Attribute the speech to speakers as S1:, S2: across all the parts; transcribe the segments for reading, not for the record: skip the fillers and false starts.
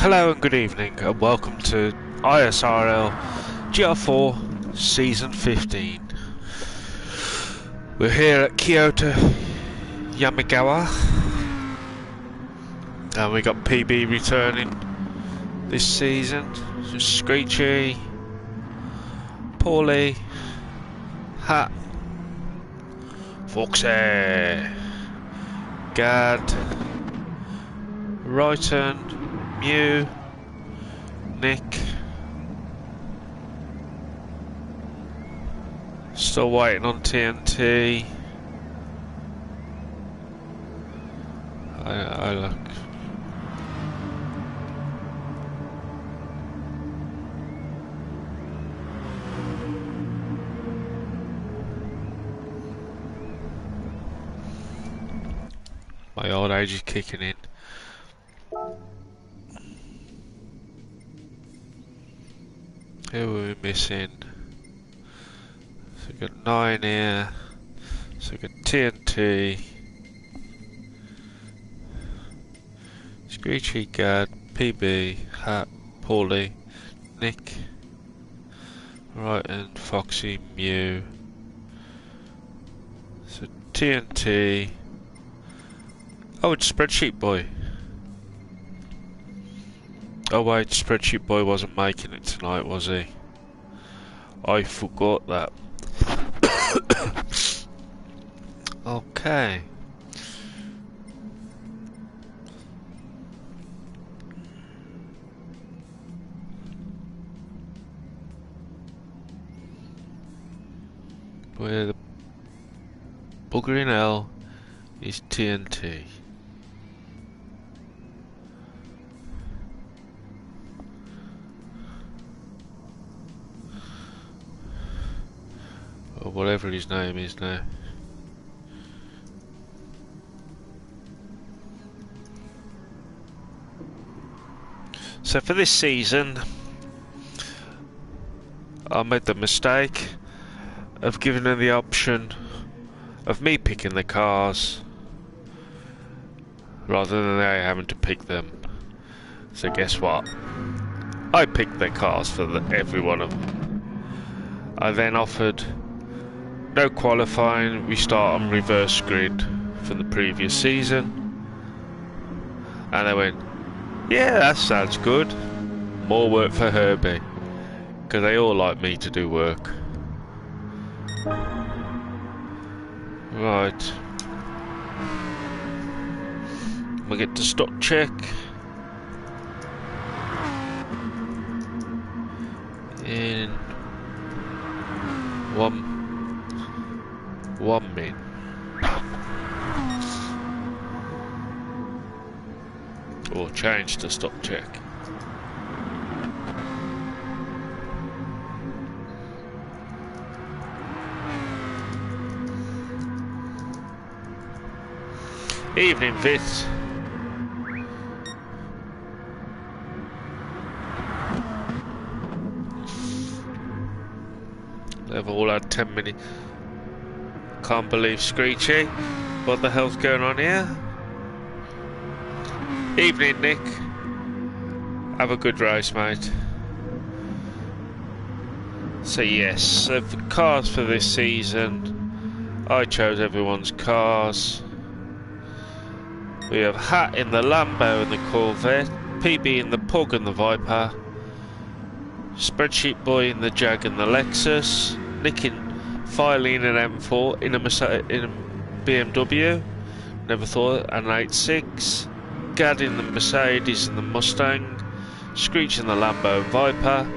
S1: Hello and good evening and welcome to ISRL Gr4 Season 15. We're here at Kyoto, Yama and we got PB returning this season. So Screechy, Paulie, Hat, Foxy, Gad, Righton, Mew, Nick. Still waiting on TNT. I look. My old age is kicking in. Who are we missing? So we've got 9 here. So we've got TNT. Screechy, Gad, PB, Hat, Paulie, Nick, Righton, Foxy, Mew. So TNT. Oh, it's Spreadsheet Boy. Oh wait, Spreadsheet Boy wasn't making it tonight, was he? I forgot that. Okay. Where the bugger in hell is TNT? Or whatever his name is now. So for this season, I made the mistake of giving them the option of me picking the cars rather than they having to pick them. So guess what? I picked the cars for every one of them. I then offered no qualifying, we start on reverse grid for the previous season. And they went, yeah, that sounds good. More work for Herbie. Because they all like me to do work. Right. We get to stock check. In 1 minute. Or change to stock check. Evening, Vit. They've all had 10 minutes. Can't believe Screechy. What the hell's going on here? Evening, Nick. Have a good race, mate. So yes, so for cars for this season, I chose everyone's cars. We have Hat in the Lambo and the Corvette, PB in the Pug and the Viper, Spreadsheet Boy in the Jag and the Lexus, Nick in Filene and M4 in a BMW, never thought, an 8.6, Gad in the Mercedes and the Mustang, Screech in the Lambo and Viper,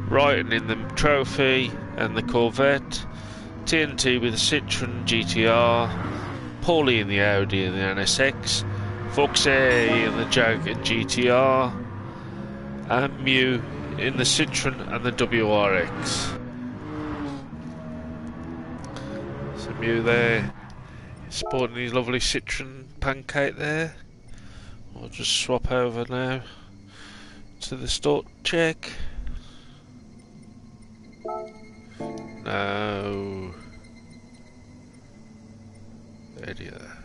S1: Righton in the Trophy and the Corvette, TNT with the Citroen GTR, Paulie in the Audi and the NSX, Foxy in the Jag and GTR, and Mew in the Citroen and the WRX. So Mew there, sporting his lovely Citroen pancake there. I'll just swap over now to the stock check. No. Eddie there.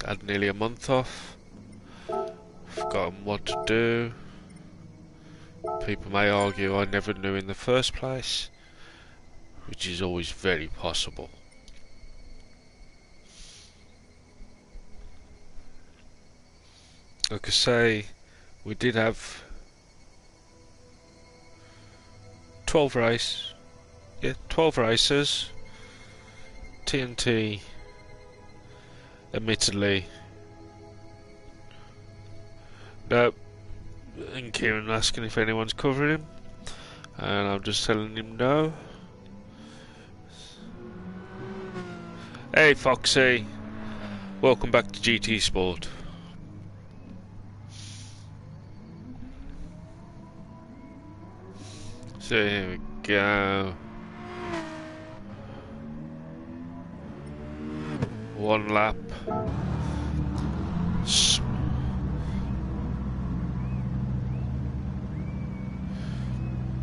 S1: Had nearly a month off. forgotten what to do. People may argue I never knew in the first place, which is always very possible. Like I say, we did have 12 races. TNT, admittedly, no. And Kieran asking if anyone's covering him, and I'm just telling him no. Hey Foxy, welcome back to GT Sport. So here we go. One lap.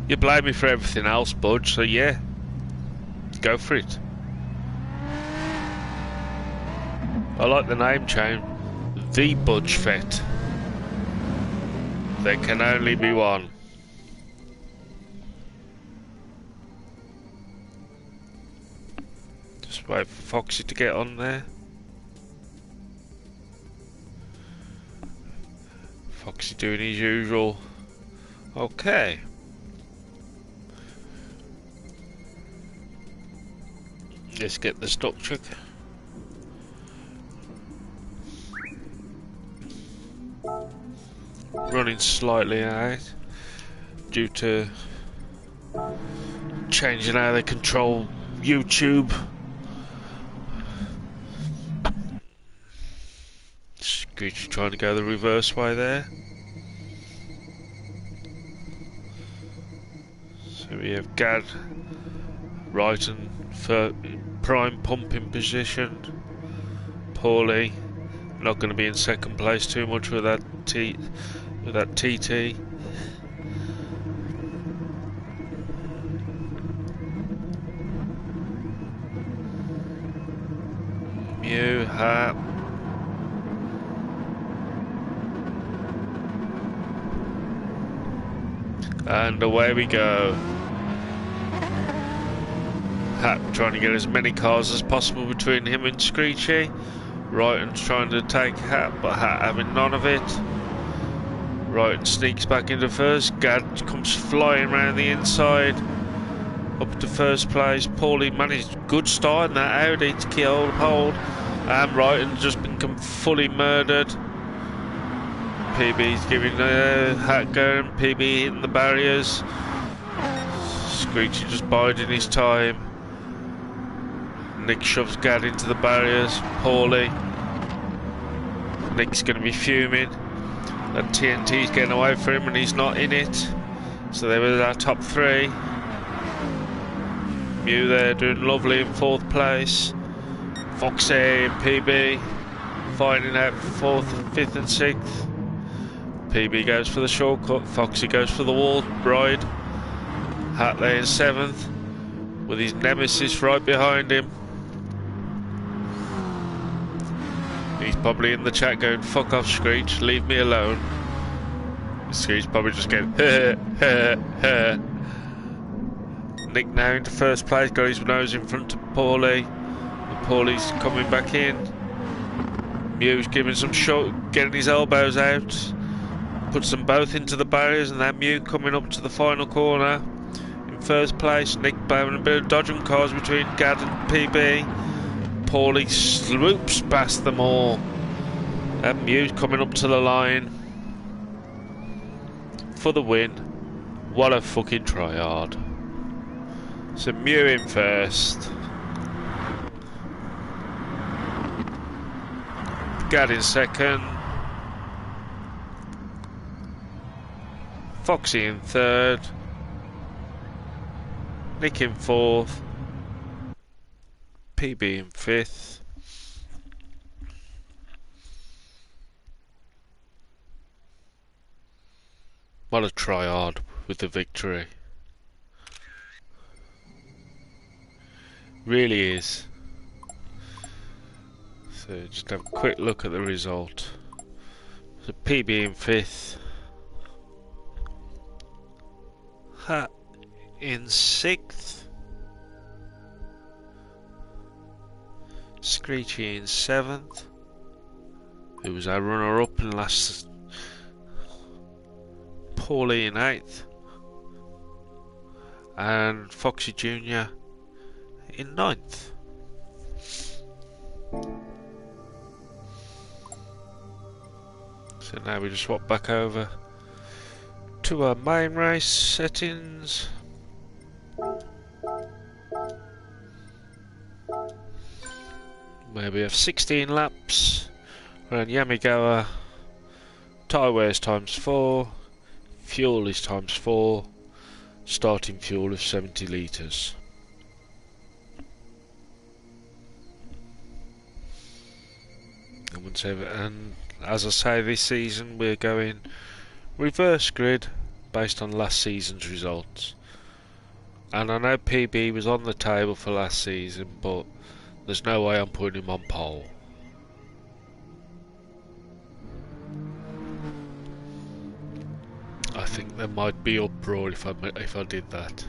S1: You blame me for everything else, bud, so yeah, go for it. I like the name change. The Budge Fett. There can only be one. Just wait for Foxy to get on there. Foxy doing his usual. Okay. Let's get the stock check. Running slightly out due to changing how they control YouTube. Screech trying to go the reverse way there. So we have Gad right and for prime pumping position. Paulie not going to be in second place too much with that TT. Mew, Hat. And away we go. Hat trying to get as many cars as possible between him and Screechy. Ryton's trying to take Hat, but Hat having none of it. Ryton sneaks back into first. Gad comes flying around the inside. Up to first place. Paulie managed good start in that Audi to kill hold. And Ryton's just been fully murdered. PB's giving Hat going. PB hitting the barriers. Screechy just biding his time. Nick shoves Gad into the barriers. Paulie. Nick's going to be fuming. That TNT's getting away from him and he's not in it. So there was our top three. Mew there doing lovely in fourth place. Foxy and PB fighting out for fourth and fifth and sixth. PB goes for the shortcut. Foxy goes for the wall ride. Hat there in seventh with his nemesis right behind him. He's probably in the chat going, fuck off Screech, leave me alone. Screech probably just going, Nick now into first place, got his nose in front of Paulie. And Paulie's coming back in. Mew's giving some shot, getting his elbows out. Puts them both into the barriers, and then Mew coming up to the final corner. In first place, Nick having a bit of dodging cars between Gad and PB. Paulie swoops past them all. And Mew coming up to the line for the win. What a fucking tryhard. So Mew in first. Gad in second. Foxy in third. Nick in fourth. PB in fifth. What a tryhard with the victory. Really is. So just have a quick look at the result. So PB in 5th. Hat in 6th. Screechy in 7th. Who was our runner-up in last. Paulie in 8th. And Foxy Jr. in 9th. So now we just swap back over to our main race settings. Where we have 16 laps. Around Yamigawa. Tyre wear is ×4. Fuel is ×4. Starting fuel of 70 litres. And as I say, this season we're going reverse grid based on last season's results. And I know PB was on the table for last season, but there's no way I'm putting him on pole. I think there might be uproar if I did that.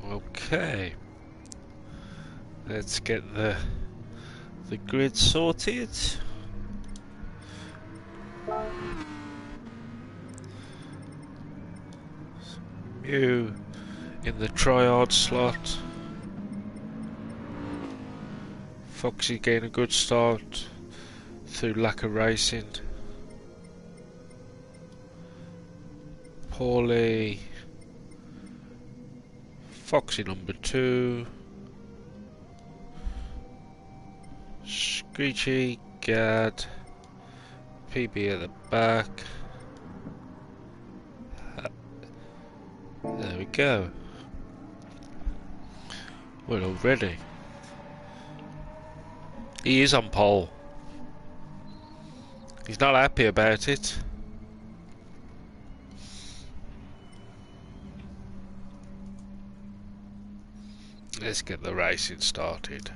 S1: Okay. Let's get the grid sorted. Mew in the triad slot. Foxy getting a good start through lack of racing. Paulie. Foxy number 2. Screechy, Gad, PB at the back. There we go. Well, already. He is on pole. He's not happy about it. Let's get the racing started.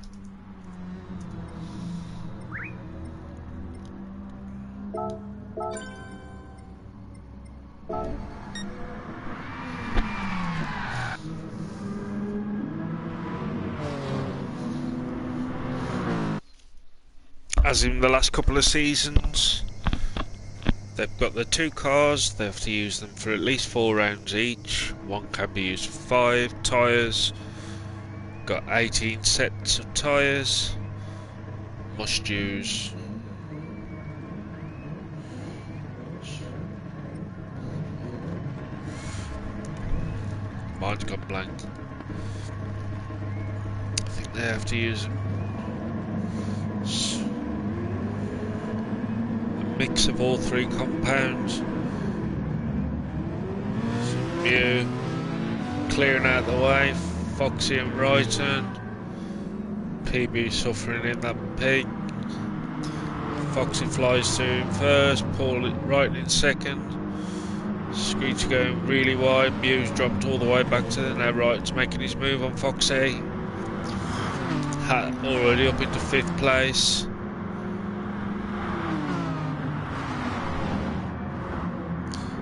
S1: As in the last couple of seasons, they've got the 2 cars, they have to use them for at least 4 rounds each. One can be used for 5 tyres. Got 18 sets of tyres. Must use mine's gone blank. I think they have to use a mix of all 3 compounds. Mew clearing out the way. Foxy and right turn. PB suffering in that peak. Foxy flies to him first. Paul right in second. Screech going really wide. Mew's dropped all the way back to the now right's making his move on Foxy. Hat already up into 5th place.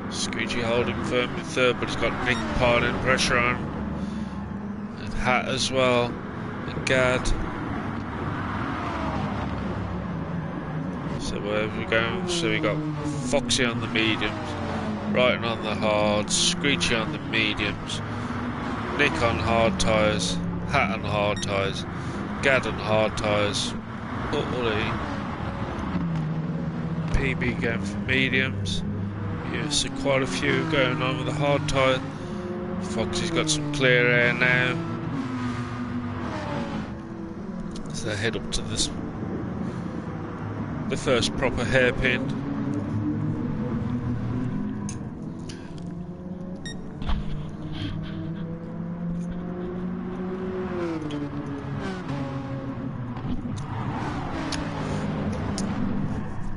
S1: Screechy holding firm in 3rd, but he's got Nick piling pressure on. And Hat as well. And Gad. So where are we going? So we got Foxy on the mediums. Right on the hards, Screechy on the mediums, Nick on hard tyres, Hat on hard tyres, Gad on hard tyres, PB going for mediums. Yeah, so quite a few going on with the hard tyre. Foxy's got some clear air now. So they head up to this, the first proper hairpin.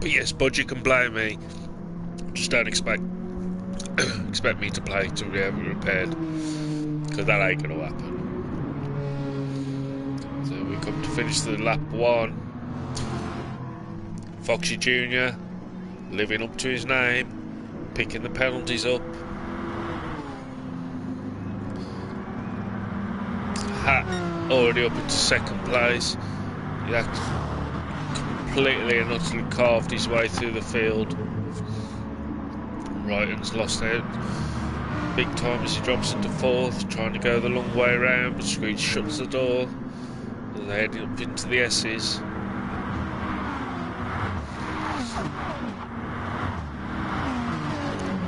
S1: But yes, Bud, you can blame me. Just don't expect me to play till we have it repaired, because that ain't gonna happen. So we come to finish the lap 1. Foxy Jr. living up to his name, picking the penalties up. Hat already up into second place. He completely and utterly carved his way through the field. Wrighton's lost out big time as he drops into 4th, trying to go the long way around, but Screech shuts the door. They're heading up into the S's.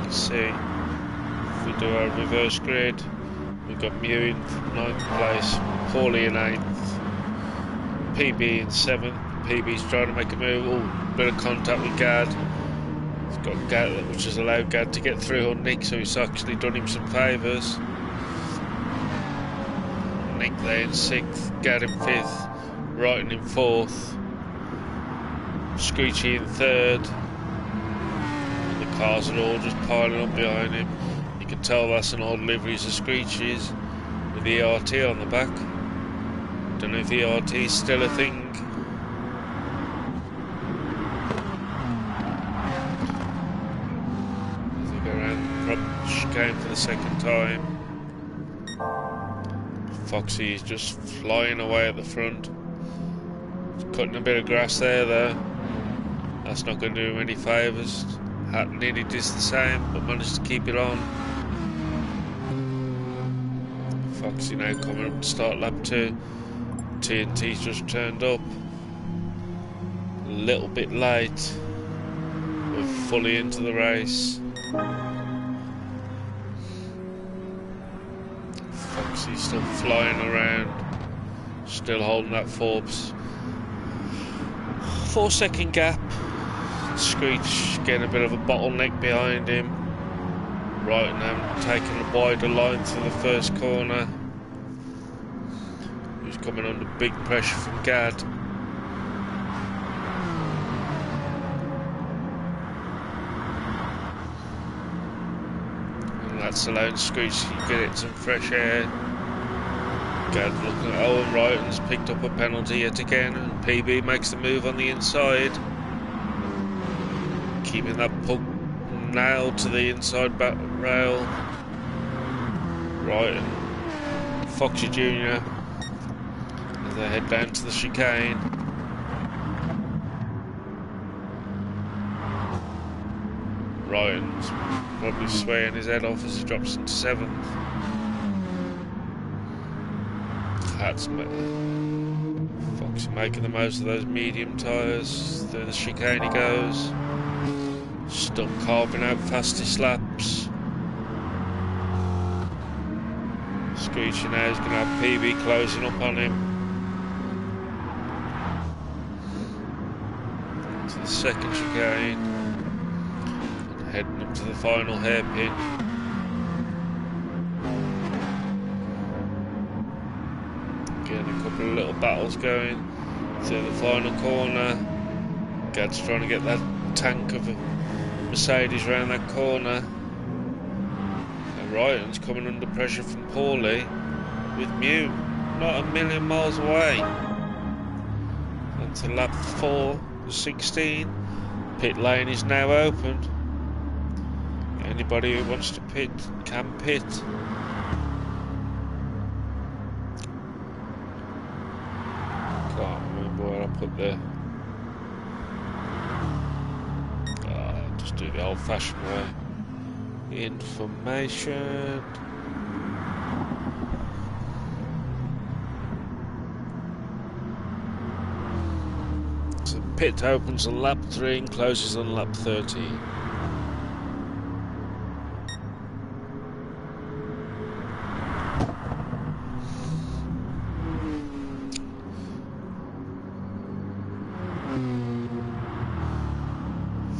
S1: See, if we do our reverse grid, we've got Mew in 9th place, Paulie in 8th, PB in 7th. PB's trying to make a move, bit of contact with Gad. He's got Gad, which has allowed Gad to get through on Nick, so he's actually done him some favours. Nick there in 6th, Gad in 5th, Wrighton in 4th, Screechy in 3rd. The cars are all just piling up behind him. You can tell that's an old livery of Screechy's with the ERT on the back. Don't know if ERT is still a thing. As they go around the chicane for the second time. Foxy is just flying away at the front. He's cutting a bit of grass there though. That's not going to do him any favours. Hat nearly did the same, but managed to keep it on. Foxy now coming up to start lap 2. TNT's just turned up. A little bit late. We're fully into the race. Foxy's still flying around. Still holding that 4-second gap. Screech getting a bit of a bottleneck behind him. Right now taking a wider line through the first corner. He's coming under big pressure from Gad. And that's allowing Screech to get it some fresh air. Gad looking at Owen Wrighton's picked up a penalty yet again, and PB makes the move on the inside. Keeping that puck nailed to the inside back rail. Right, and Foxy Jr. as they head down to the chicane. Ryan's probably swaying his head off as he drops into 7th. Hat's Foxy making the most of those medium tyres. Through the chicane he goes. Still carving out fastest laps. Screechy now is going to have PB closing up on him. To the second chicane. And heading up to the final hairpin. Getting a couple of little battles going. Through the final corner. Gad's trying to get that tank of a Mercedes round that corner. And Ryan's coming under pressure from Paulie with Mew not a million miles away. And to lap 4, 16. Pit lane is now open. Anybody who wants to pit can pit. Can't remember where I put the. Just do the old-fashioned way. Information. So pit opens on lap 3 and closes on lap 13.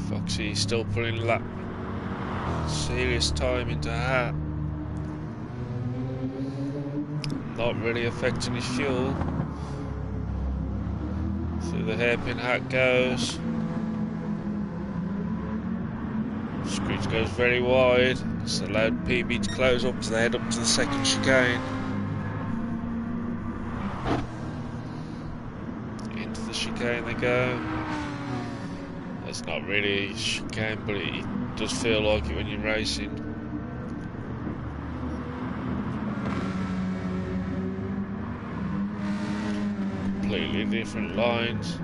S1: Foxy still putting serious time into Hat. Not really affecting his fuel. Through the hairpin Hat goes. Screech goes very wide. It's allowed PB to close up as they head up to the second chicane. chicane they go. It's not really a chicane, but it does feel like it when you're racing. Completely different lines.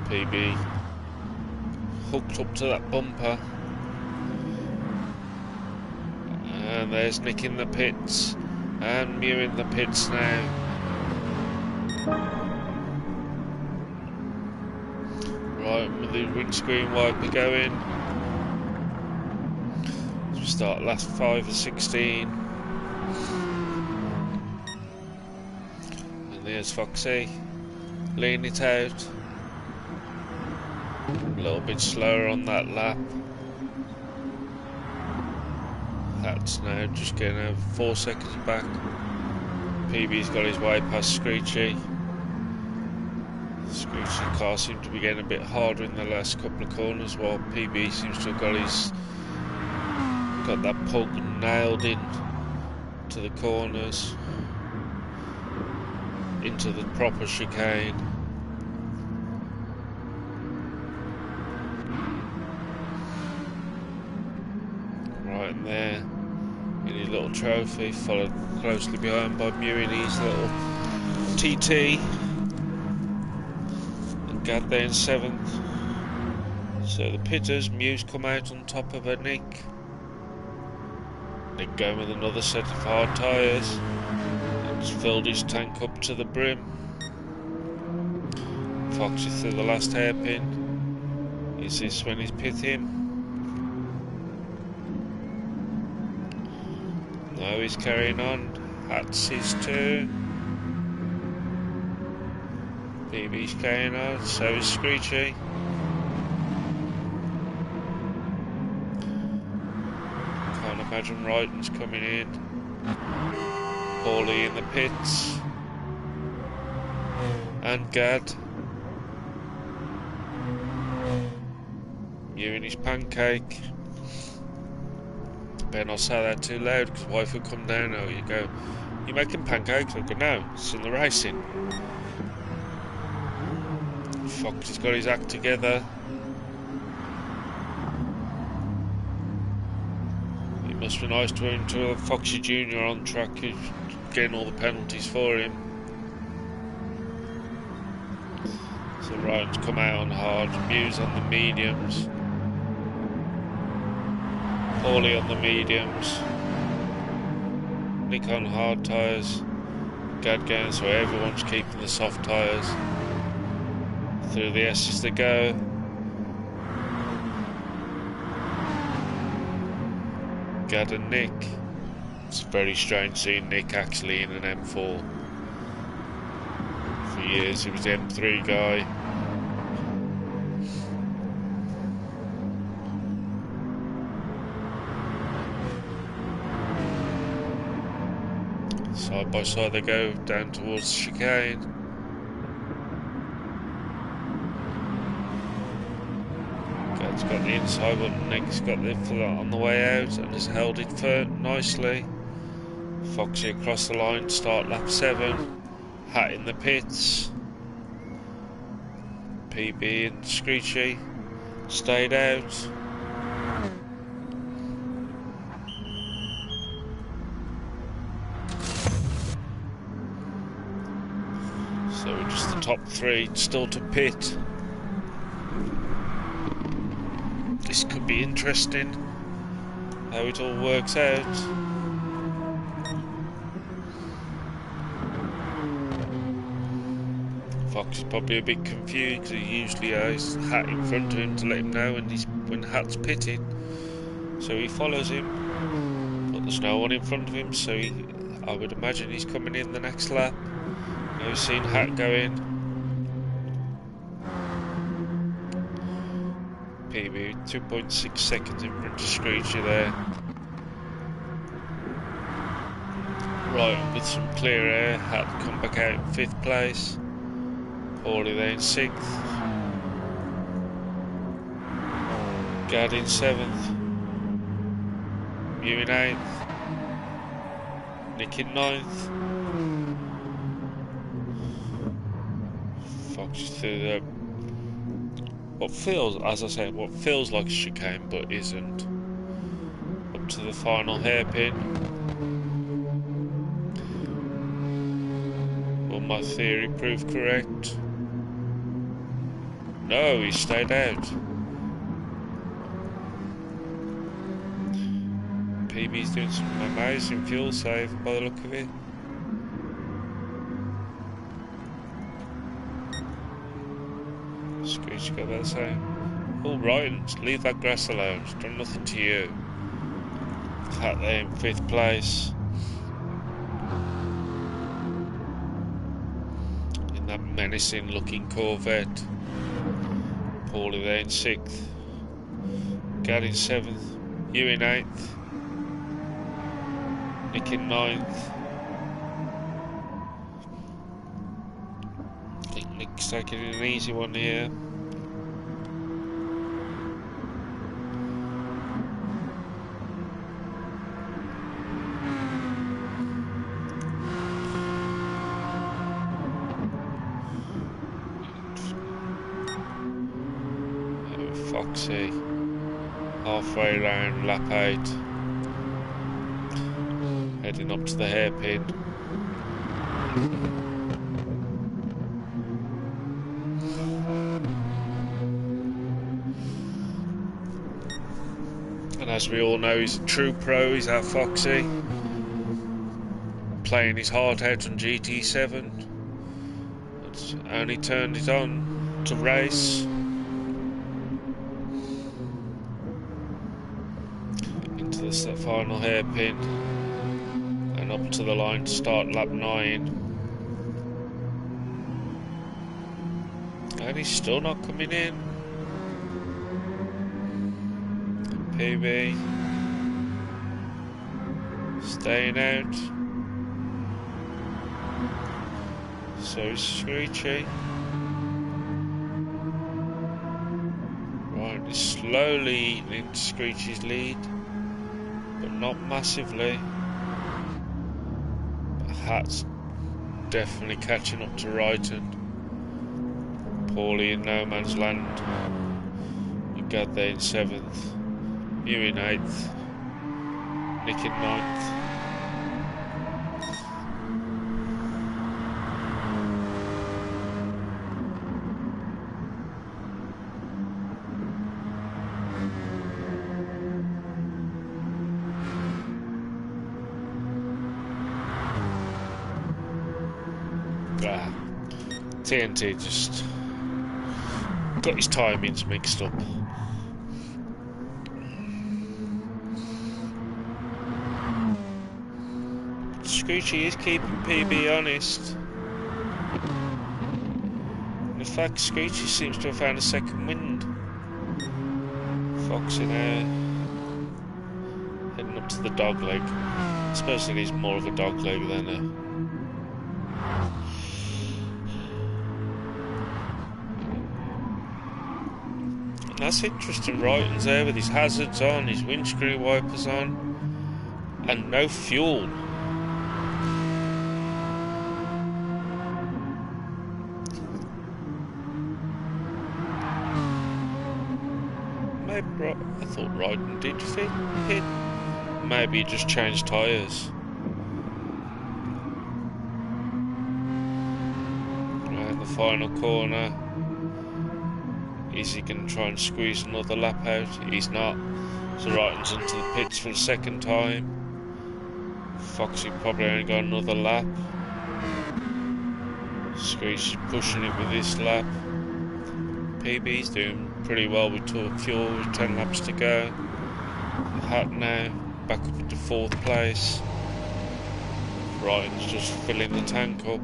S1: PB hooked up to that bumper. And there's Nick in the pits. And Mew in the pits now. Right, with the windscreen wiper going. So we start last 5 of 16. And there's Foxy. Lean it out. A little bit slower on that lap. Hat's now just getting over 4 seconds back. PB's got his way past Screechy. Screechy's car seems to be getting a bit harder in the last couple of corners, while PB seems to have got that pug nailed in to the corners, into the proper chicane. Right in there. In his little trophy, followed closely behind by Mew in his little TT. And Gad there in 7th. So the pitters, Mew's come out on top of her Nick. Nick going with another set of hard tyres. He's filled his tank up to the brim. Foxy through the last hairpin. Is this when he's pitting? No, he's carrying on. Hats his turn. BB's carrying on, so is Screechy. Can't imagine Ryden's coming in. Paulie in the pits. And Gad. Mew in his pancake. Better not say that too loud, because wife will come down. Oh, you go, "You making pancakes?" I go, "No, it's in the racing." Fox has got his act together. It must be nice to him to have Foxy Jr. on track, who's getting all the penalties for him. So Ryan's come out on hard, Mew's on the mediums. Paulie on the mediums, Nick on hard tyres, Gad going, so everyone's keeping the soft tyres. Through the S's they go. Gad and Nick. It's very strange seeing Nick actually in an M4. For years he was the M3 guy. Side by side they go down towards the chicane. Gad's got the inside one, Nick's got the flat on the way out and has held it firm nicely. Foxy across the line, start lap 7. Hat in the pits. PB and Screechy stayed out. So just the top 3 still to pit. This could be interesting, how it all works out. Fox is probably a bit confused because he usually has Hat in front of him to let him know when Hat's pitted. So he follows him, but there's no one in front of him, so I would imagine he's coming in the next lap. Now we've seen Hat go in. PB 2.6 seconds in front of Screechy there. Right, with some clear air, Hat come back out in 5th place. Paulie there in 6th. Gad in 7th. Mew in 8th. Nick in 9th. Just through the what feels, as I said, what feels like a chicane but isn't. Up to the final hairpin. Will my theory prove correct? No, he stayed out. PB's doing some amazing fuel save by the look of it. Screech got that same. All right, leave that grass alone. It's done nothing to you. Cat there in 5th place. In that menacing looking Corvette. Paulie there in 6th. Gad in 7th. You in 8th. Nick in 9th. I think Nick's taking an easy one here. Foxy. Halfway round, lap 8. Heading up to the hairpin. And as we all know, he's a true pro, he's our Foxy. Playing his heart out on GT7. It's only turned it on to race. Into the final hairpin. And up to the line to start lap 9. And he's still not coming in. PB staying out. So is Screechy. Right, he's slowly eating into Screechy's lead, but not massively. Hat's definitely catching up to Wrighton. Paulie in no man's land. You got there in 7th. You in 8th. Nick in 9th. TNT just got his timings mixed up. Screechy is keeping PB honest. In fact, Screechy seems to have found a second wind. Fox in there. Heading up to the dog leg. I suppose it is more of a dog leg than a... That's interesting, Wrighton's there with his hazards on, his windscreen wipers on, and no fuel. Maybe, I thought Wrighton did hit. Maybe he just changed tyres. Around the final corner. Is he going to try and squeeze another lap out? He's not. So Wrighton's into the pits for the second time. Foxy probably only got another lap. Screech is pushing it with this lap. PB's doing pretty well with fuel with 10 laps to go. Hat now back up into 4th place. Wrighton's just filling the tank up.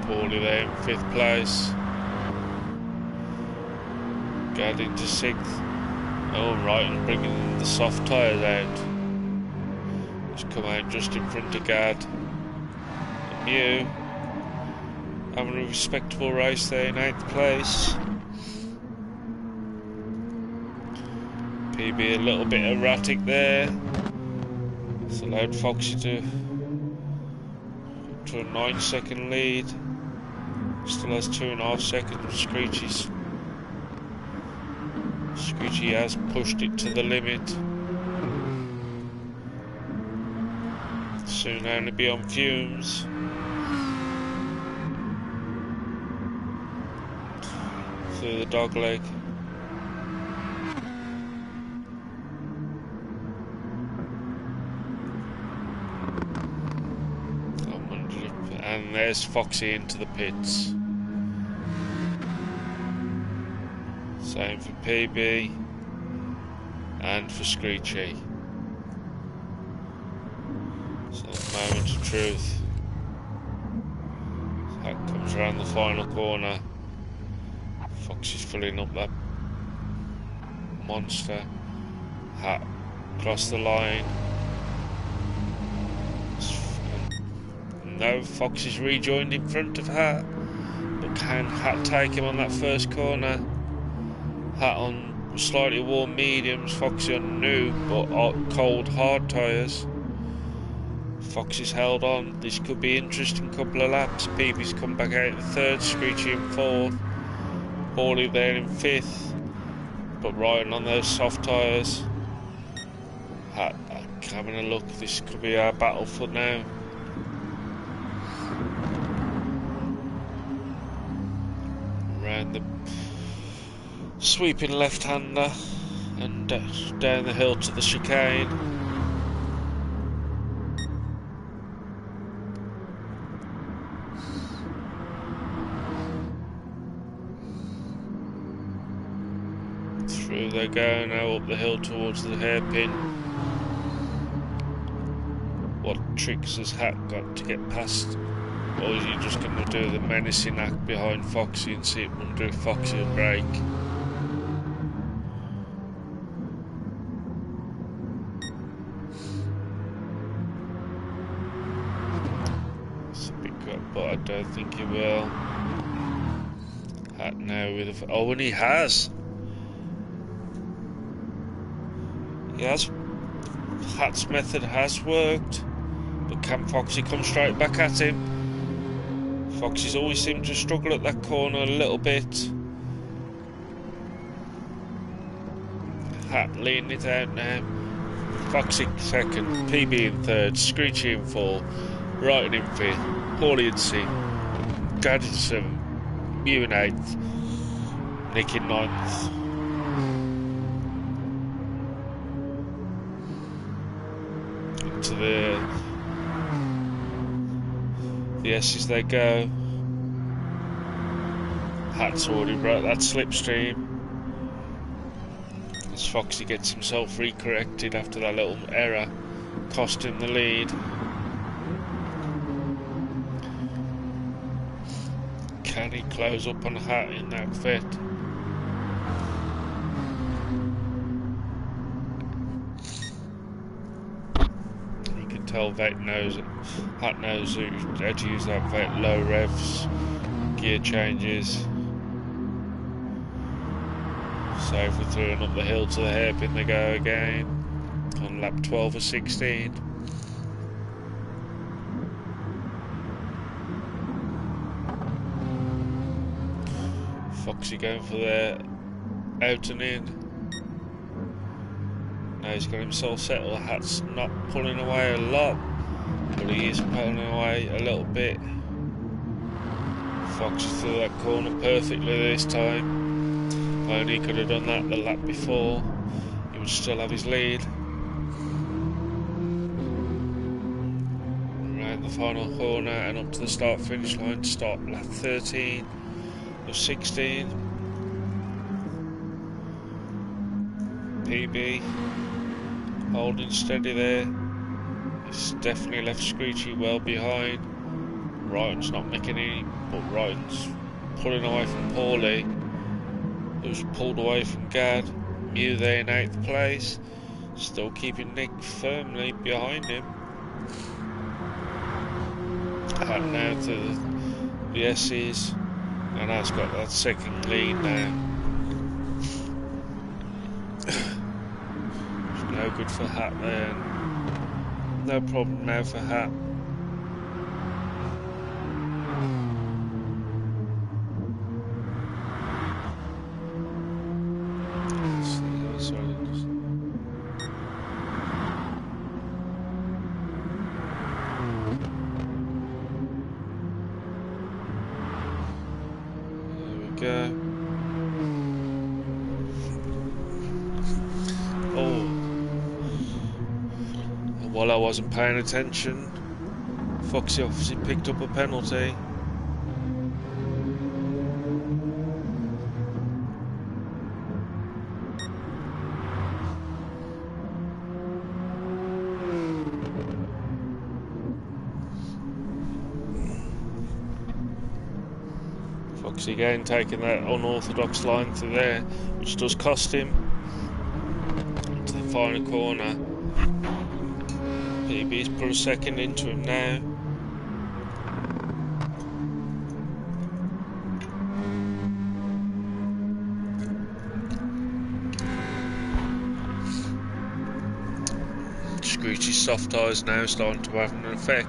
S1: Paulie there in 5th place. Gad into 6th. Oh, Wrighton bringing the soft tyres out. He's come out just in front of Gad. And Mew having a respectable race there in 8th place. PB a little bit erratic there. It's allowed Foxy to to a 9-second lead. Still has 2.5 seconds. Screechy has pushed it to the limit. Soon only be on fumes. Through the dog leg. And there's Foxy into the pits. Same for PB and for Screechy. So the moment of truth. That comes around the final corner. Foxy's filling up that monster. Hat across the line. No, Foxy's rejoined in front of Hat, but can Hat take him on that first corner? Hat on slightly warm mediums, Foxy on new but cold hard tyres. Foxy's held on. This could be interesting couple of laps. PB's come back out in third, Screechy in fourth, Hawley there in fifth, but riding on those soft tyres. Hat having a look. This could be our battle for now. Around the sweeping left-hander and down the hill to the chicane. Through they go now up the hill towards the hairpin. What tricks has Hat got to get past? Or is he just going to do the menacing act behind Foxy and see if Foxy will break? It's a big gut, but I don't think he will. Hat now with a... Oh, and he has! Hat's method has worked, but can Foxy come straight back at him? Foxy's always seemed to struggle at that corner a little bit. Hat leaning it out now. Foxy second, PB in third, Screechy in fourth, Wright in fifth, Hawley in sixth, Gad in seventh, Mew in eighth, Nick in ninth. To the S's they go. Hat's already broke that slipstream as Foxy gets himself recorrected after that little error cost him the lead. Can he close up on Hat in that fit? Tell Hat knows how to use that Vet, low revs, gear changes. So if we're through and up the hill to the hairpin they go again on lap 12 or 16. Foxy going for their out and in. Now he's got himself settled. Hat's not pulling away a lot, but he is pulling away a little bit. Foxy through that corner perfectly this time. If only he could have done that the lap before, he would still have his lead. Around the final corner and up to the start-finish line to start lap 13 of 16. PB holding steady there. He's definitely left Screechy well behind. Ryan's not making any, but Ryan's pulling away from Paulie, who's pulled away from Gad. Mew there in 8th place, still keeping Nick firmly behind him. Hat now to the S's, and that's got that second lead now. No good for Hat there. No problem now for Hat. while I wasn't paying attention, Foxy obviously picked up a penalty. Foxy again taking that unorthodox line through there, which does cost him. To the final corner. PB's put a second into him now. Screechy's soft tyres now starting to have an effect.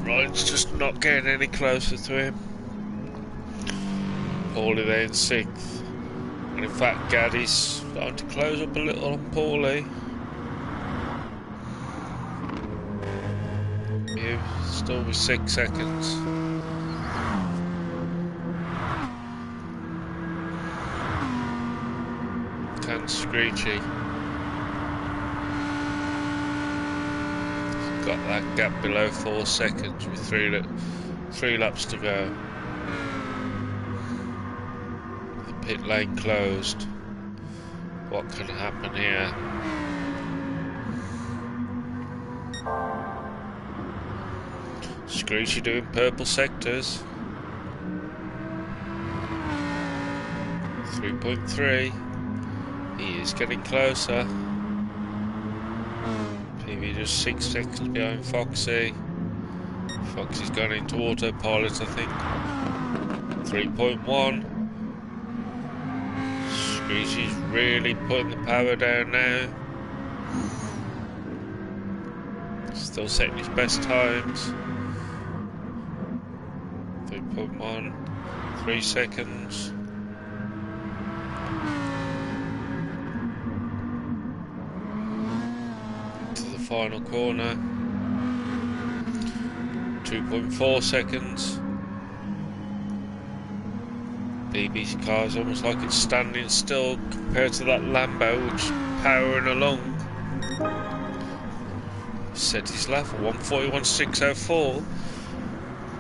S1: Ryan's just not getting any closer to him. Paulie there in 6th. And in fact, Gaddy's starting to close up a little on Paulie. Mew still with 6 seconds. Can Screechy. Got that gap below 4 seconds with three laps to go. The pit lane closed. What can happen here? Screechy doing purple sectors. 3.3. He is getting closer. PB just 6 seconds behind Foxy. Foxy's gone into autopilot, I think. 3.1. Screechy's really putting the power down now. Still setting his best times. 3.1. 3 seconds. Final corner. 2.4 seconds. BB's car's almost like it's standing still compared to that Lambo, which is powering along. Set his lap for 1:41.604.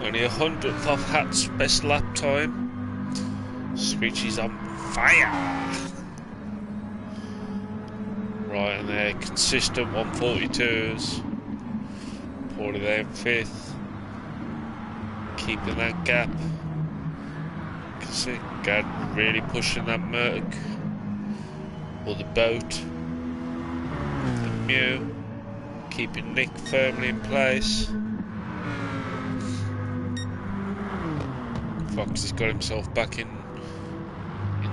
S1: Only 100th off Hat's best lap time. Screechy's on fire. Right in there, consistent 142s. Paulie there in 5th. Keeping that gap. You can see Gad really pushing that Merc. Or the boat. The Mew. Keeping Nick firmly in place. Fox has got himself back in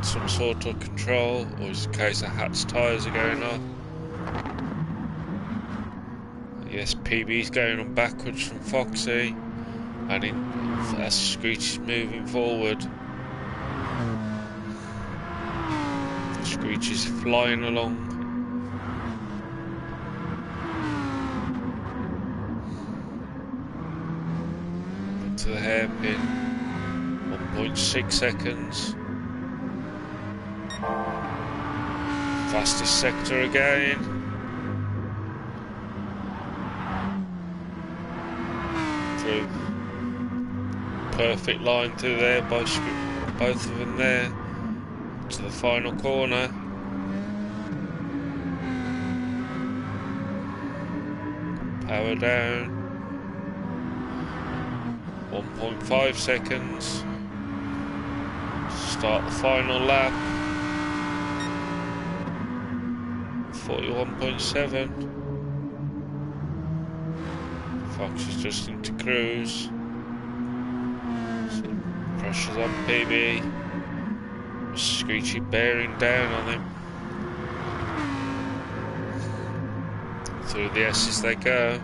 S1: some sort of control, or is it a case of Hat's tyres are going off? Yes, PB's going on backwards from Foxy, and as Screechy's moving forward. Screechy's flying along. To the hairpin. 1.6 seconds. Fastest sector again. Through. Perfect line through there by both of them there. To the final corner. Power down. 1.5 seconds. Start the final lap. 41.7. Fox is just into cruise. Pressure's on PB. Screechy bearing down on him. Through the S's they go.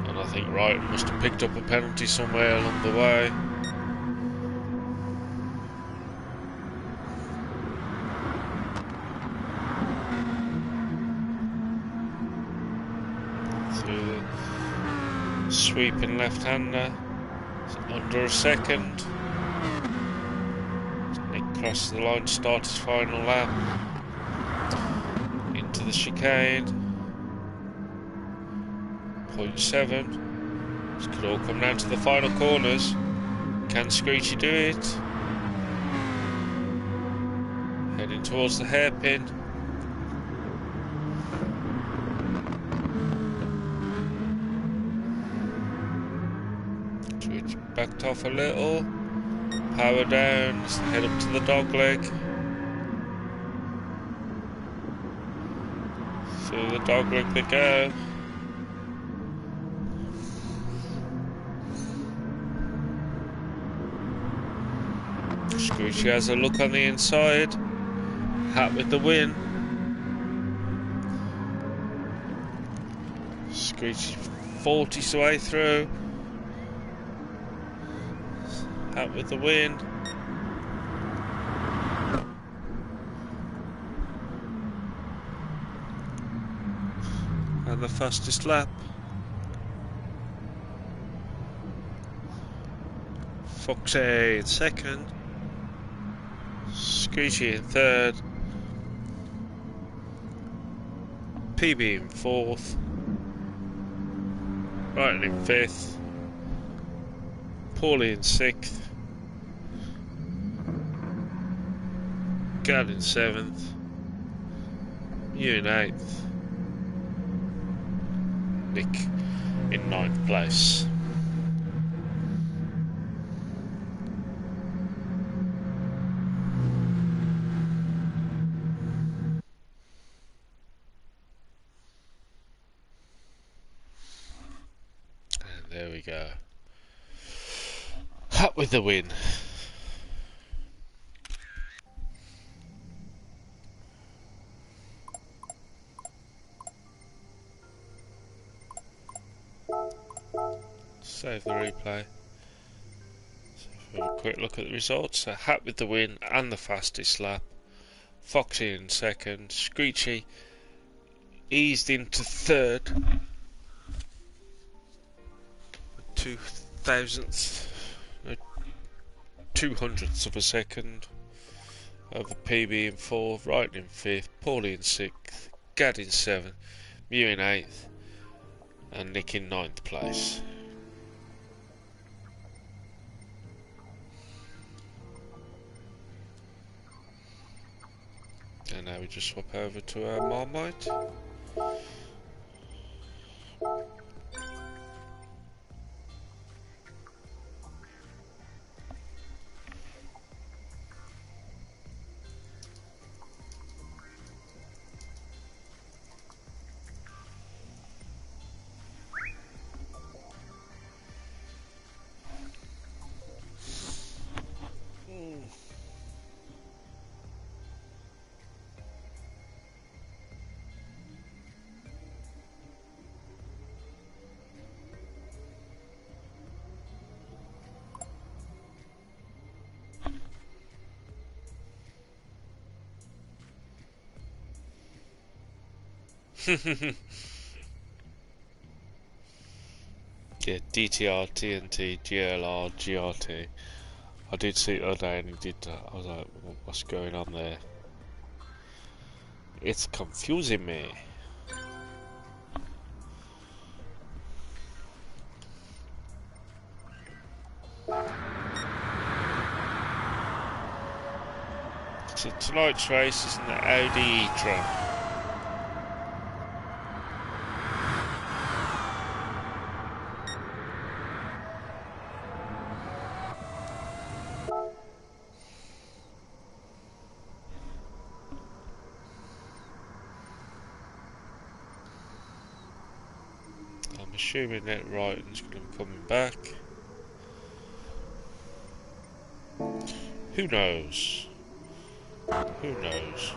S1: And I think Wright must have picked up a penalty somewhere along the way. Sweeping left-hander, under a second. Nick across the line to start his final lap. Into the chicane. 0.7. This could all come down to the final corners. Can Screechy do it? Heading towards the hairpin. Switch backed off a little. Power down. Head up to the dog leg. Through the dog leg they go. Screechy has a look on the inside. Hat with the win. Screechy 40's way through. Hat with the win. And the fastest lap. Foxy in second. Screechy in third. PB in fourth. Brighton in fifth. Paulie in sixth. Gad in seventh. You in eighth. Nick in ninth place. There we go. Hat with the win. Save the replay. So have a quick look at the results. So Hat with the win and the fastest lap. Foxy in second. Screechy eased into third. 200ths of a second over PB in fourth, Wright in fifth, Paulie in sixth, Gad in seventh, Mew in eighth, and Nick in ninth place. And now we just swap over to our Marmite. Yeah, DTR, TNT, GLR, GRT. I did see it the other day and he did that. I was like, what's going on there? It's confusing me. So tonight's race is in the Audi e-tron. Assuming that Wrighton's going to be coming back. Who knows? Who knows?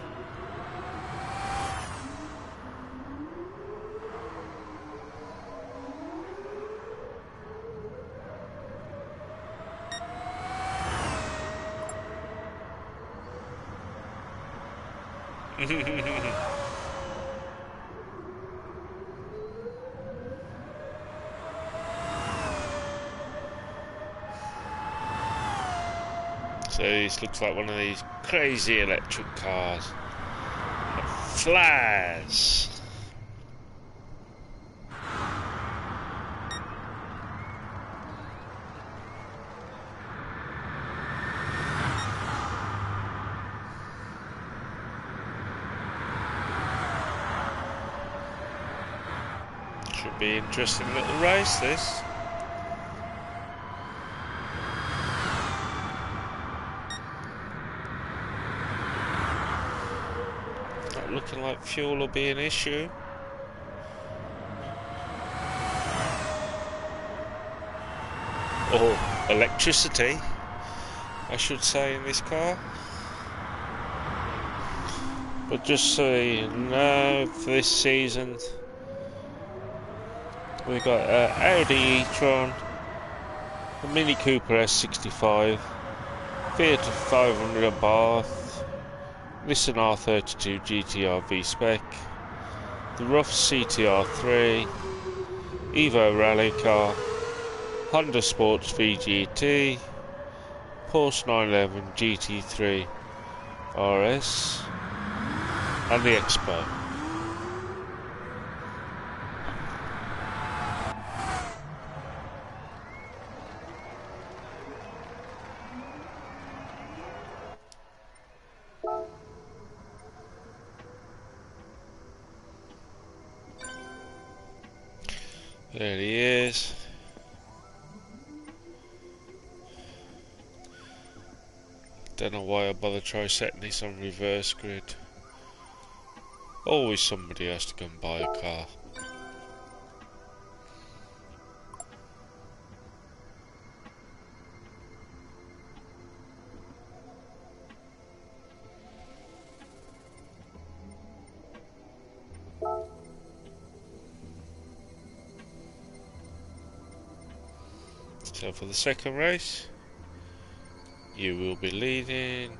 S1: So this looks like one of these crazy electric cars that flies. Should be an interesting little race, this. Not looking like fuel will be an issue. Or electricity, I should say, in this car. But just so you know, for this season, we got Audi e-tron, a Mini Cooper S65, Fiat 500 Abarth, Nissan R32 GTR V-Spec, the Rough CTR3, Evo Rally Car, Honda Sports VGT, Porsche 911 GT3 RS, and the Expo. There he is. Don't know why I bother try setting this on reverse grid. Always somebody has to go and buy a car. So for the second race, you will be leading.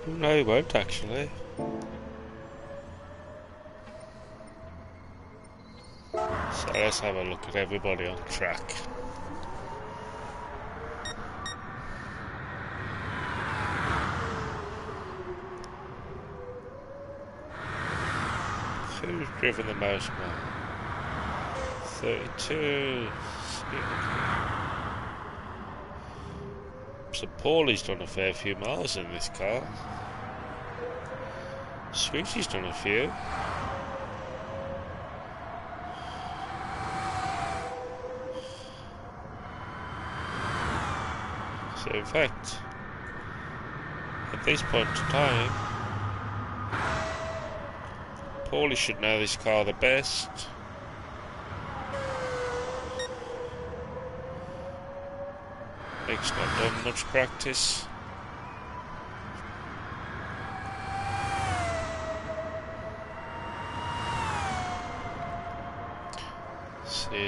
S1: No, he won't actually. So let's have a look at everybody on track. Who's driven the most miles? 32. So Paulie's done a fair few miles in this car. Sweetie's done a few. So in fact, at this point in time, Paulie should know this car the best. Nick's not done much practice.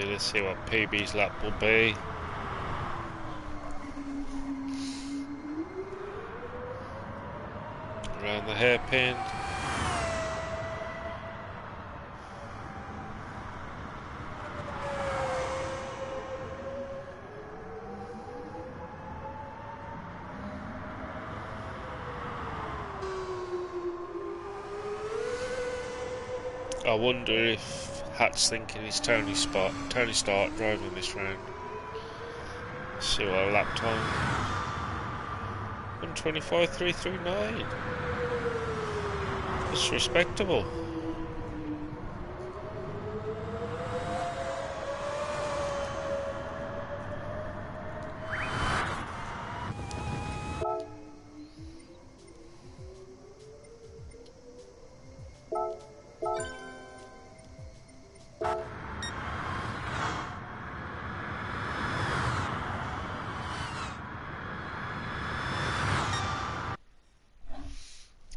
S1: Let's see what PB's lap will be. Around the hairpin. I wonder if Hat's thinking it's Tony Stark driving this round. See what a lap time. 125.339. That's respectable.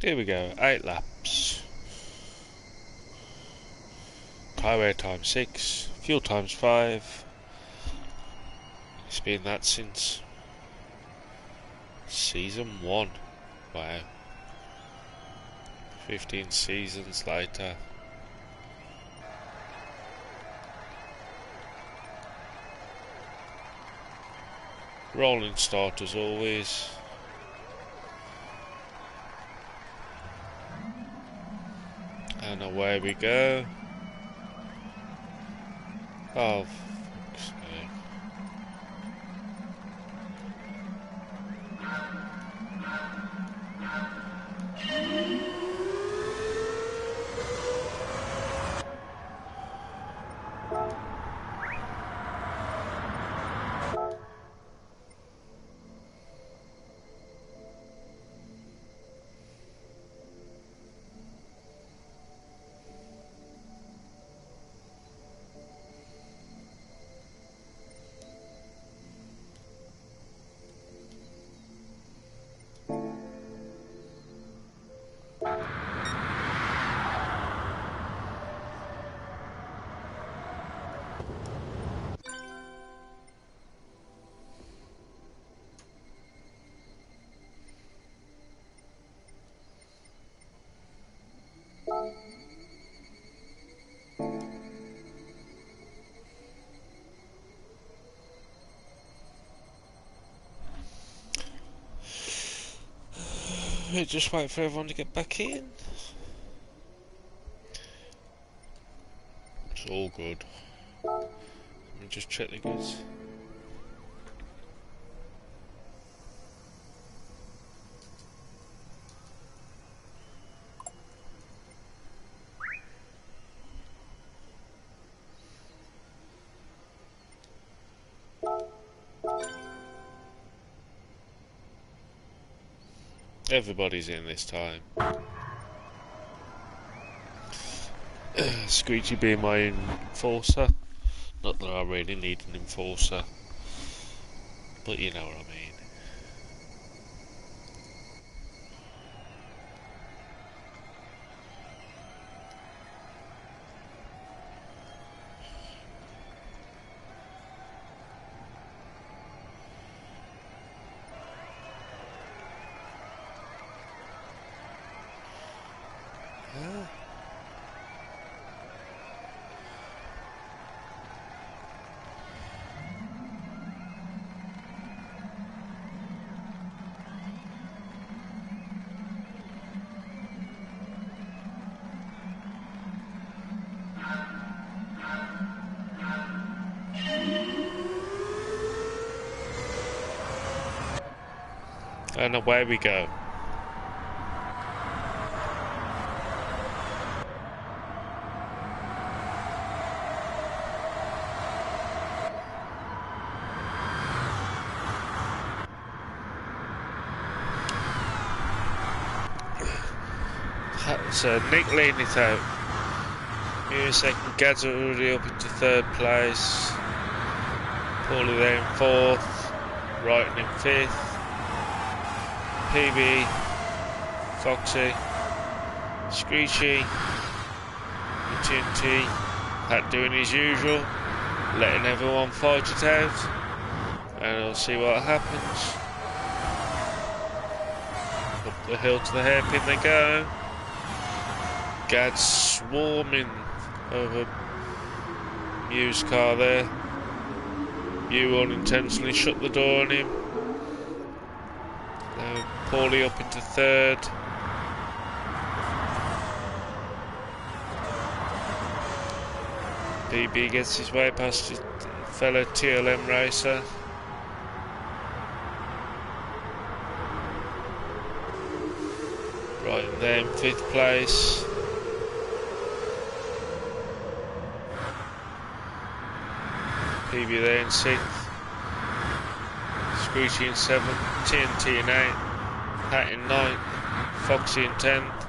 S1: Here we go, 8 laps. Tyre wear times 6, fuel times 5. It's been that since season 1. Wow. 15 seasons later. Rolling start as always. And away we go. Oh, fuck's sake. Just wait for everyone to get back in. It's all good. Let me just check the goods. Everybody's in this time. Screechy being my enforcer. Not that I really need an enforcer, but you know what I mean. And away we go. So Nick leading it out. Give me a second. Gad's already up into 3rd place. Paulie there in 4th. Wrighton in 5th. PB, Foxy, Screechy, TNT, Pat doing his usual, letting everyone fight it out, and we'll see what happens. Up the hill to the hairpin they go. Gad's swarming over Mew's car there. Mew unintentionally shut the door on him. Paulie up into 3rd. BB gets his way past his fellow TLM racer. Right there in 5th place. PB there in 6th. Screechy in 7th. TNT in 8th. Pat in 9th, Foxy in 10th.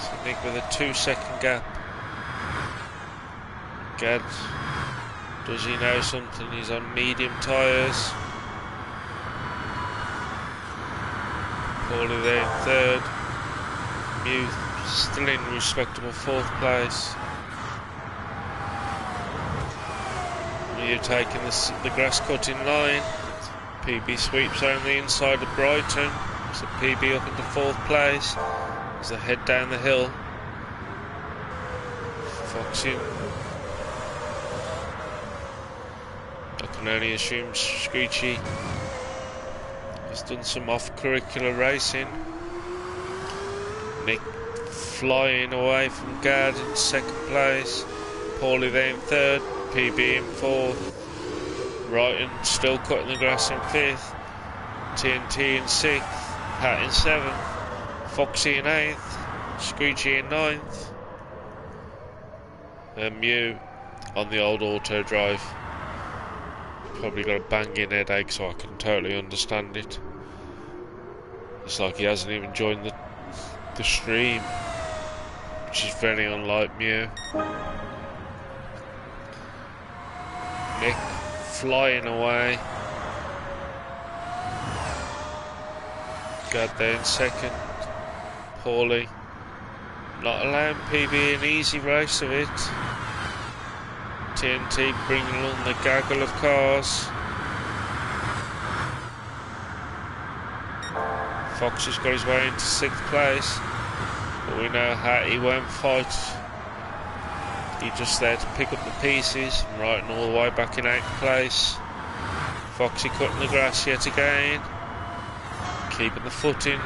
S1: So Nick with a 2-second gap. Gad, does he know something? He's on medium tyres. Paulie there in third. Mew still in respectable fourth place. Mew taking the grass cutting line. PB sweeps around the inside of Brighton. So PB up into fourth place as they head down the hill. Foxing. I can only assume Screechy has done some off-curricular racing. Nick flying away from Gad in second place. Paulie there in third. PB in fourth. Brighton still cutting the grass in fifth. TNT in sixth. Hat in seventh. Foxy in eighth. Screechy in ninth. And Mew on the old auto drive. Probably got a banging headache, so I can totally understand it. It's like he hasn't even joined the stream, which is very unlike Mew. Nick flying away. Got there in second. Paulie not allowing PB an easy race of it. TNT bringing along the gaggle of cars. Fox has got his way into sixth place, but we know how he won't fight. He's just there to pick up the pieces and riding all the way back in eighth place. Foxy cutting the grass yet again, keeping the footing,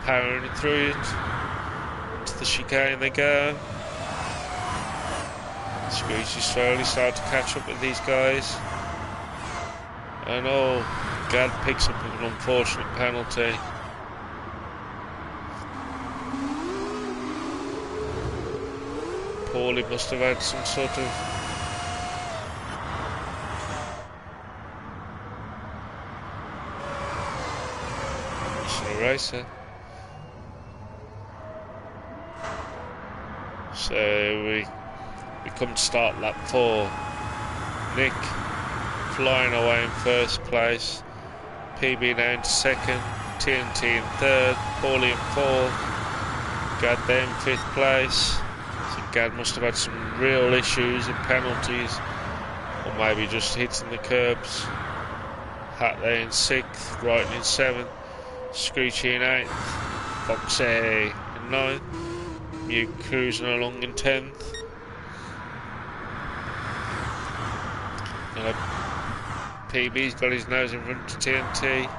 S1: powering it through it. To the chicane they go. Screechy slowly start to catch up with these guys. And oh, Gad picks up an unfortunate penalty. Paulie must have had some sort of racer. So we come to start lap 4. Nick flying away in first place. PB down to second. TNT in third. Paulie in fourth. Gad there in fifth place. So Gad must have had some real issues and penalties, or maybe just hitting the curbs. Hat there in sixth. Brighton in seventh. Screechy in eighth. Foxy in ninth. Mew cruising along in 10th. PB's got his nose in front of TNT.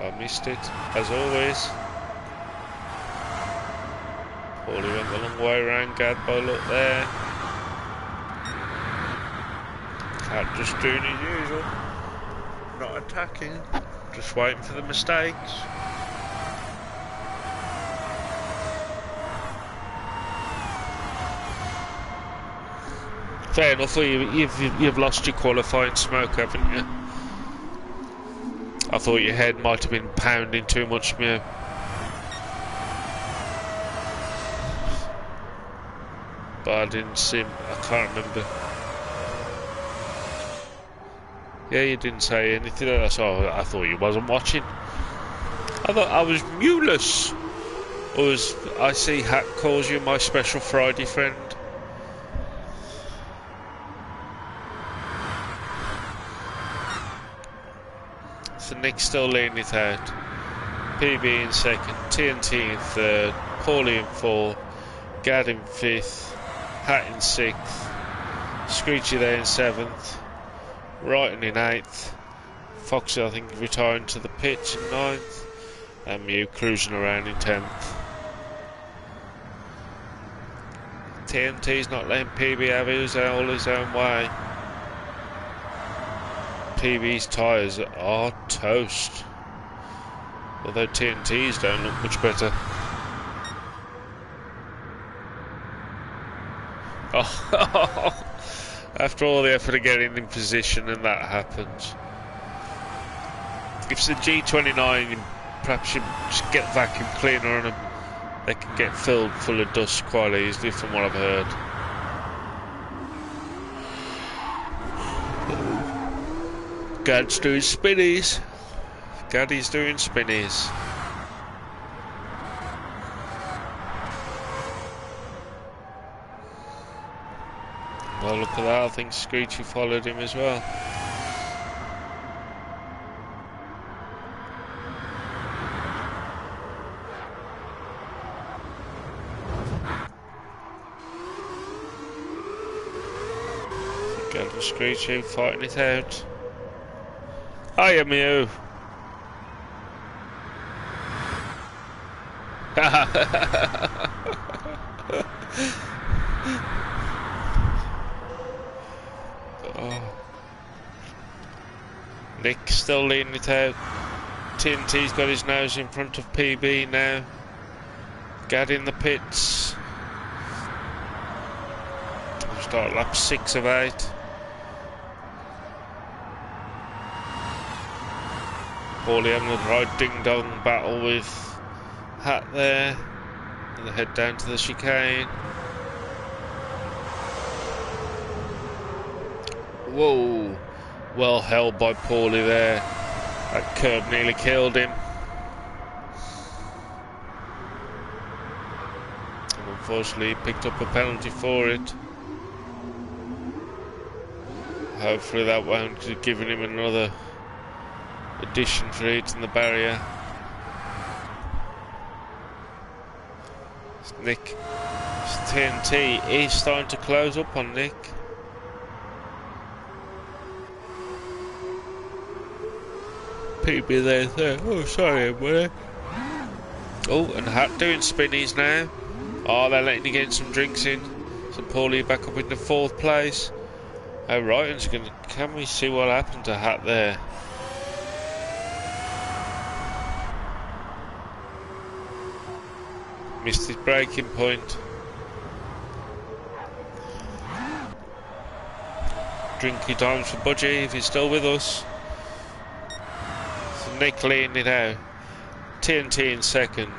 S1: I missed it, as always. Paulie went the long way around Gad by look there. Cat just doing his usual. Not attacking, just waiting for the mistakes. Fair enough, you've lost your qualifying smoke, haven't you? I thought your head might have been pounding too much, Mew. But I didn't see him, I can't remember. Yeah, you didn't say anything, that's all. I thought you wasn't watching. I thought I was Mewless. I see Hat calls you my special Friday friend. So Nick's still leading it out. PB in second, TNT in third, Paulie in fourth, Gad in fifth, Hat in sixth, Screechy there in seventh, Brighton in eighth, Foxy I think retiring to the pitch in ninth, and Mew cruising around in 10th. TNT's not letting PB have all his own way. PB's tyres are toast, although TNT's don't look much better. Oh, after all the effort of getting in position and that happens. If it's a G29, perhaps you just get vacuum cleaner on them, they can get filled full of dust quite easily from what I've heard. Gad's doing spinnies. Gaddy's doing spinnies. Well, look at that. I think Screechy followed him as well. Gad and Screechy fighting it out. Hiya, Mew. Oh. Nick still leading it out. TNT's got his nose in front of PB now. Gad in the pits. We'll start lap 6 of 8. Paulie having a right ding-dong battle with Hat there. And they head down to the chicane. Whoa! Well held by Paulie there. That curb nearly killed him. And unfortunately he picked up a penalty for it. Hopefully that won't have given him another addition for hitting the barrier. Nick, TNT is starting to close up on Nick. PB there. Oh, sorry, buddy. Oh, and Hat doing spinnies now. Oh, they're letting you get some drinks in. So Paulie back up into 4th place. Oh, right, and gonna. Can we see what happened to Hat there? Missed his braking point. Drinky times for Budgie if he's still with us. So Nick leading it out. TNT in 2nd.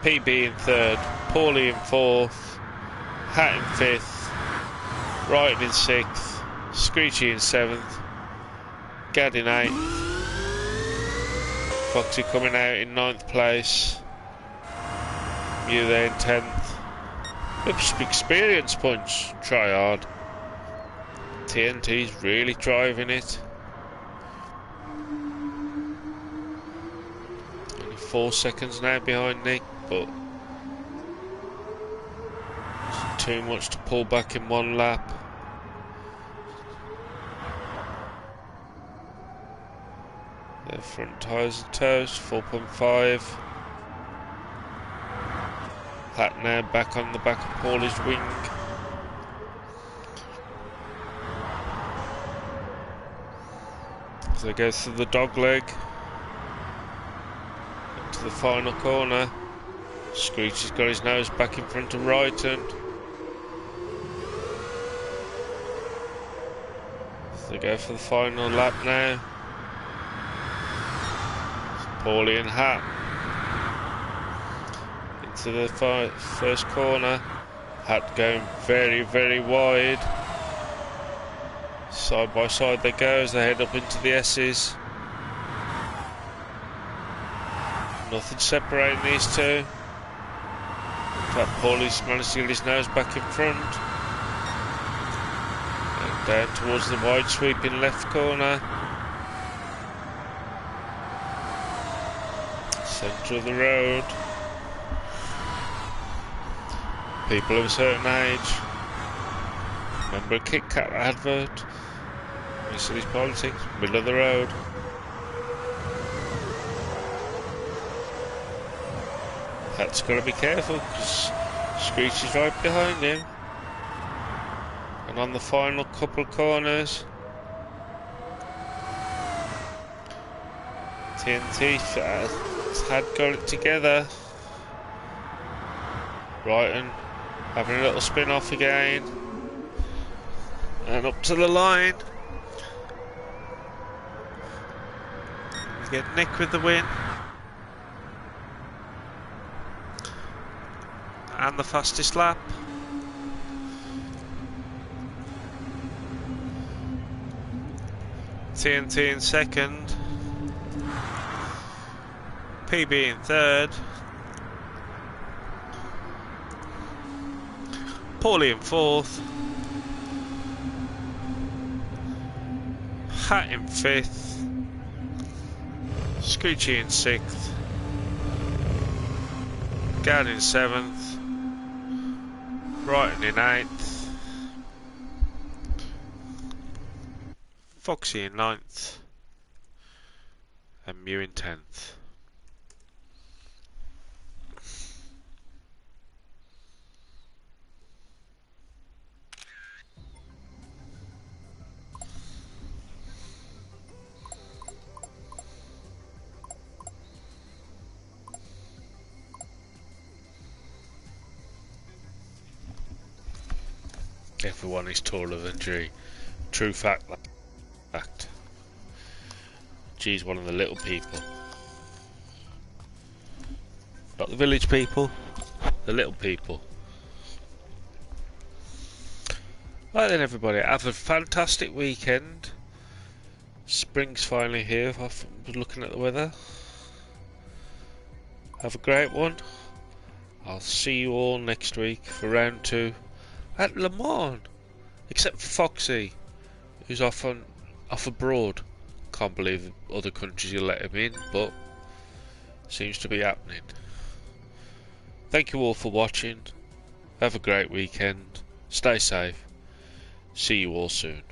S1: PB in 3rd. Paulie in 4th. Hat in 5th. Wright in 6th. Screechy in 7th. Gad in 8th. Foxy coming out in 9th place. Mew there in 10th. Oops, experience punch. Try hard. TNT's really driving it. Only 4 seconds now behind Nick, but it's too much to pull back in 1 lap. Their front tyres are toast, 4.5. Hat now back on the back of Paulie's wing. So it goes through the dog leg into the final corner. Screechy's got his nose back in front of Wrighton. So they go for the final lap now. Paulie and Hat into the first corner. Hat going very, very wide. Side by side they go as they head up into the S's. Nothing separating these two. In fact, Paulie's managed to get his nose back in front. And down towards the wide sweeping left corner. Centre of the road. People of a certain age. Remember a Kit Kat advert? City's politics, middle of the road. Hat's got to be careful because Screechy's right behind him. And on the final couple corners, TNT had got it together. Wrighton having a little spin off again. And up to the line. Get Nick with the win. And the fastest lap. TNT in second. PB in third. Paulie in fourth. Hat in fifth. Screechy in sixth. Gad in seventh. Brighton in eighth. Foxy in ninth. And Mew in 10th. Everyone is taller than G. True fact. G's one of the little people. Not the village people, the little people. Right then everybody, have a fantastic weekend. Spring's finally here, if I'm looking at the weather. Have a great one. I'll see you all next week for round 2 at Le Mans. Except for Foxy, who's off abroad. Can't believe other countries will let him in, but seems to be happening. Thank you all for watching. Have a great weekend. Stay safe. See you all soon.